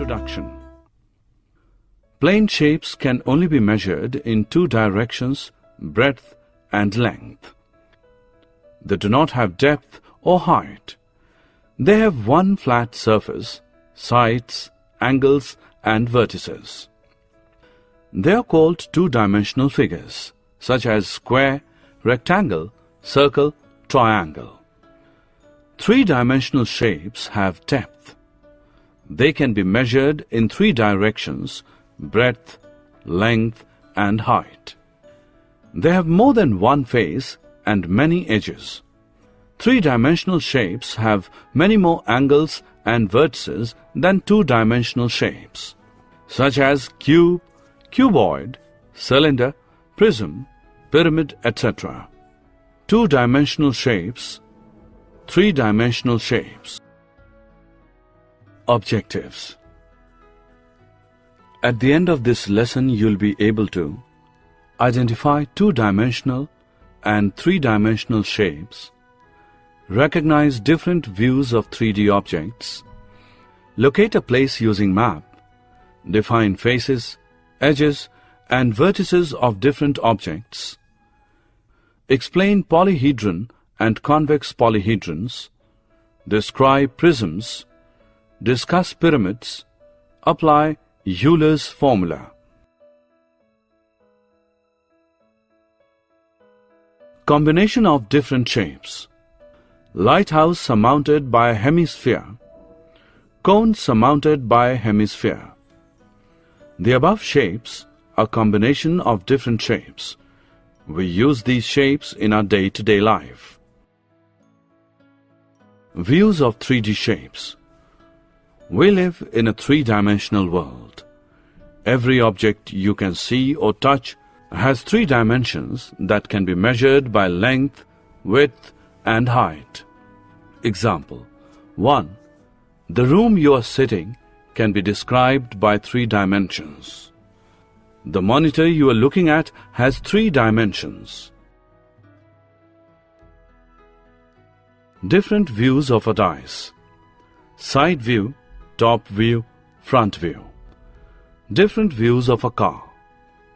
Introduction. Plane shapes can only be measured in two directions, breadth and length. They do not have depth or height. They have one flat surface, sides, angles and vertices. They are called two-dimensional figures, such as square, rectangle, circle, triangle. Three-dimensional shapes have depth. They can be measured in three directions, breadth, length and height. They have more than one face and many edges. Three-dimensional shapes have many more angles and vertices than two-dimensional shapes, such as cube, cuboid, cylinder, prism, pyramid, etc. Two-dimensional shapes, three-dimensional shapes. Objectives. At the end of this lesson, you'll be able to identify two-dimensional and three-dimensional shapes, recognize different views of 3D objects, locate a place using map, define faces, edges, and vertices of different objects, explain polyhedron and convex polyhedrons, describe prisms, discuss pyramids, apply Euler's formula. Combination of different shapes. Lighthouse surmounted by a hemisphere. Cone surmounted by a hemisphere. The above shapes are combination of different shapes. We use these shapes in our day-to-day life. Views of 3D shapes. We live in a three-dimensional world. Every object you can see or touch has three dimensions that can be measured by length, width, and height. Example 1. The room you are sitting can be described by three dimensions. The monitor you are looking at has three dimensions. Different views of a dice. Side view, top view, front view. Different views of a car.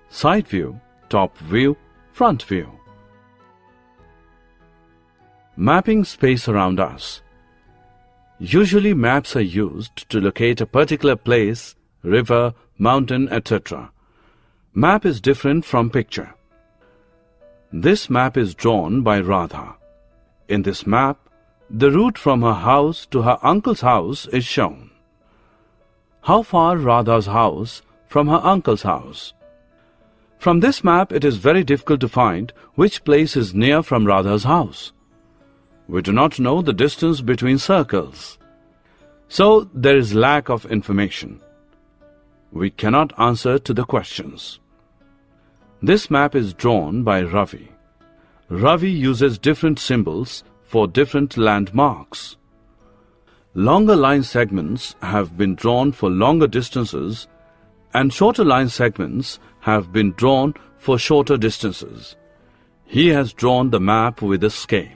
Side view, top view, front view. Mapping space around us. Usually maps are used to locate a particular place, river, mountain, etc. Map is different from picture. This map is drawn by Radha. In this map, the route from her house to her uncle's house is shown. How far Radha's house from her uncle's house? From this map, it is very difficult to find which place is near from Radha's house. We do not know the distance between circles. So, there is lack of information. We cannot answer to the questions. This map is drawn by Ravi. Ravi uses different symbols for different landmarks. Longer line segments have been drawn for longer distances and shorter line segments have been drawn for shorter distances. He has drawn the map with a scale.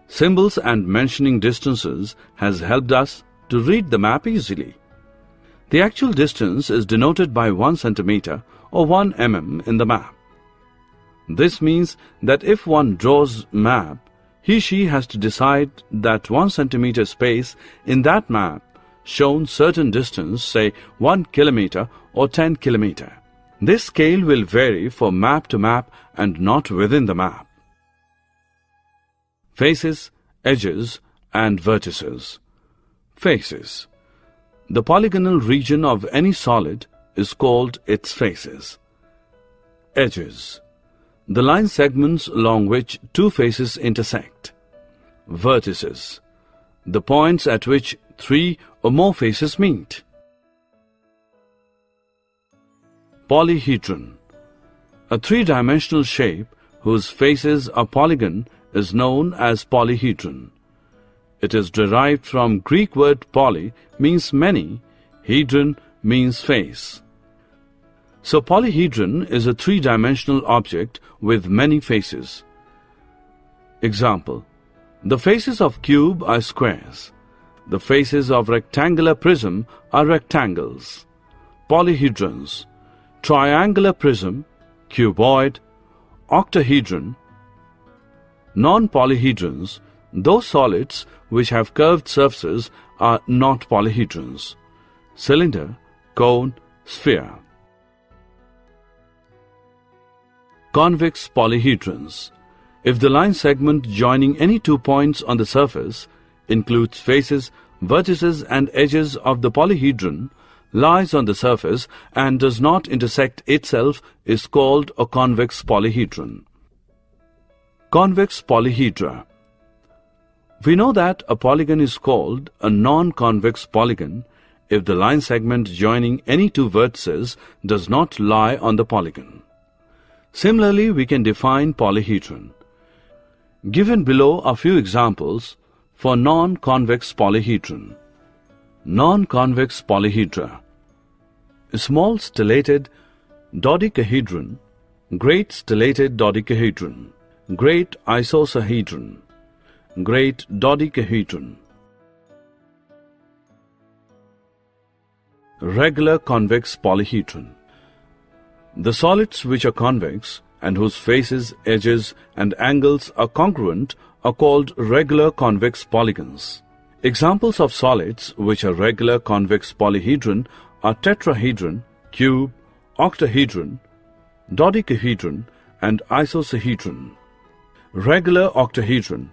Symbols and mentioning distances has helped us to read the map easily. The actual distance is denoted by 1 centimeter or 1 mm in the map. This means that if one draws map, he/she has to decide that 1 centimeter space in that map shown certain distance, say 1 kilometer or 10 kilometer. This scale will vary from map to map and not within the map. Faces, edges and vertices. Faces. The polygonal region of any solid is called its faces. Edges. The line segments along which two faces intersect. Vertices. The points at which three or more faces meet. Polyhedron. A three-dimensional shape whose faces are polygon is known as polyhedron. It is derived from Greek word poly means many, hedron means face. So polyhedron is a three-dimensional object with many faces. Example: the faces of cube are squares. The faces of rectangular prism are rectangles. Polyhedrons: triangular prism, cuboid, octahedron. Non-polyhedrons: those solids which have curved surfaces, are not polyhedrons. Cylinder, cone, sphere. Convex polyhedrons: if the line segment joining any 2 points on the surface includes faces, vertices and edges of the polyhedron, lies on the surface and does not intersect itself, is called a convex polyhedron. Convex polyhedra: we know that a polygon is called a non-convex polygon if the line segment joining any 2 vertices does not lie on the polygon. Similarly, we can define polyhedron. Given below are few examples for non-convex polyhedron. Non-convex polyhedra: small stellated dodecahedron, great stellated dodecahedron, great isosahedron, great dodecahedron. Regular convex polyhedron: the solids which are convex and whose faces, edges and angles are congruent are called regular convex polygons. Examples of solids which are regular convex polyhedron are tetrahedron, cube, octahedron, dodecahedron and isosahedron. Regular octahedron: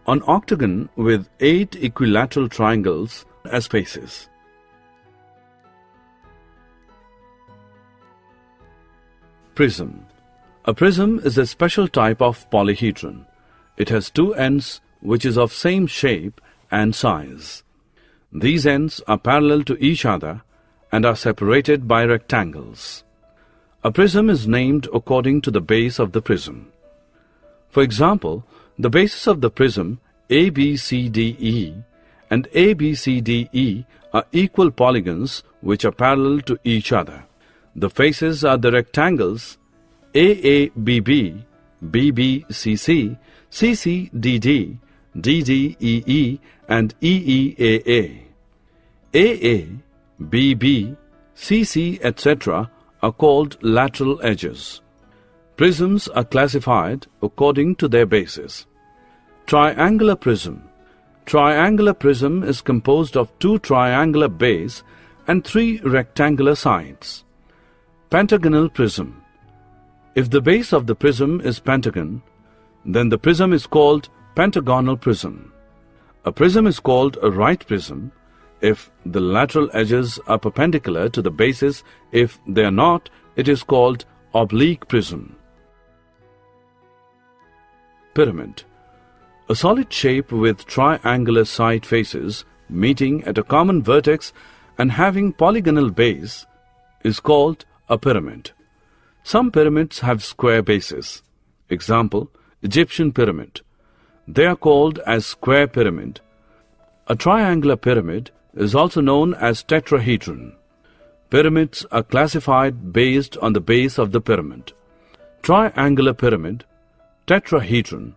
an octagon with 8 equilateral triangles as faces. Prism: a prism is a special type of polyhedron. It has 2 ends which is of same shape and size. These ends are parallel to each other and are separated by rectangles. A prism is named according to the base of the prism. For example, the bases of the prism ABCDE and ABCDE are equal polygons which are parallel to each other. The faces are the rectangles AABB, BBCC, CCDD, DDEE and EEAA. AA, BB, CC, etc. are called lateral edges. Prisms are classified according to their bases. Triangular prism: triangular prism is composed of 2 triangular bases and 3 rectangular sides. Pentagonal prism: if the base of the prism is pentagon, then the prism is called pentagonal prism. A prism is called a right prism if the lateral edges are perpendicular to the bases. If they are not, it is called oblique prism. Pyramid: a solid shape with triangular side faces meeting at a common vertex and having polygonal base is called a pyramid. Some pyramids have square bases. Example, Egyptian pyramid. They are called as square pyramid. A triangular pyramid is also known as tetrahedron. Pyramids are classified based on the base of the pyramid. Triangular pyramid, tetrahedron.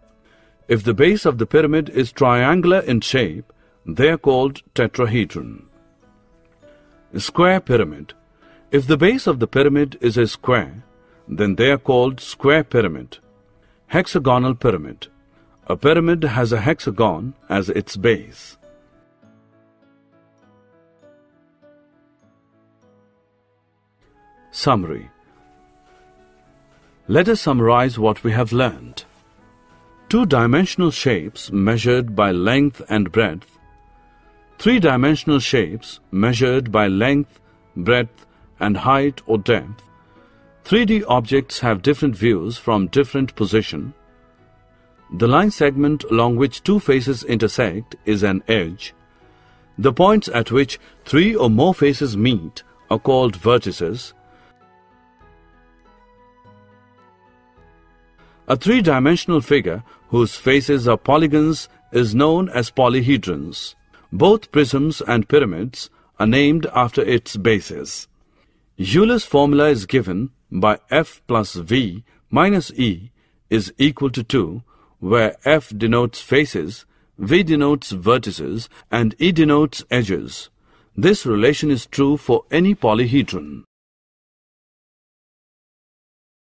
If the base of the pyramid is triangular in shape, they are called tetrahedron. Square pyramid: if the base of the pyramid is a square, then they are called square pyramid. Hexagonal pyramid: a pyramid has a hexagon as its base. Summary: let us summarize what we have learned. 2-dimensional shapes measured by length and breadth. 3-dimensional shapes measured by length, breadth and height or depth. 3D objects have different views from different position. The line segment along which 2 faces intersect is an edge. The points at which 3 or more faces meet are called vertices. A 3-dimensional figure whose faces are polygons is known as polyhedrons. Both prisms and pyramids are named after its bases. Euler's formula is given by F plus V minus E is equal to 2, where F denotes faces, V denotes vertices and E denotes edges. This relation is true for any polyhedron.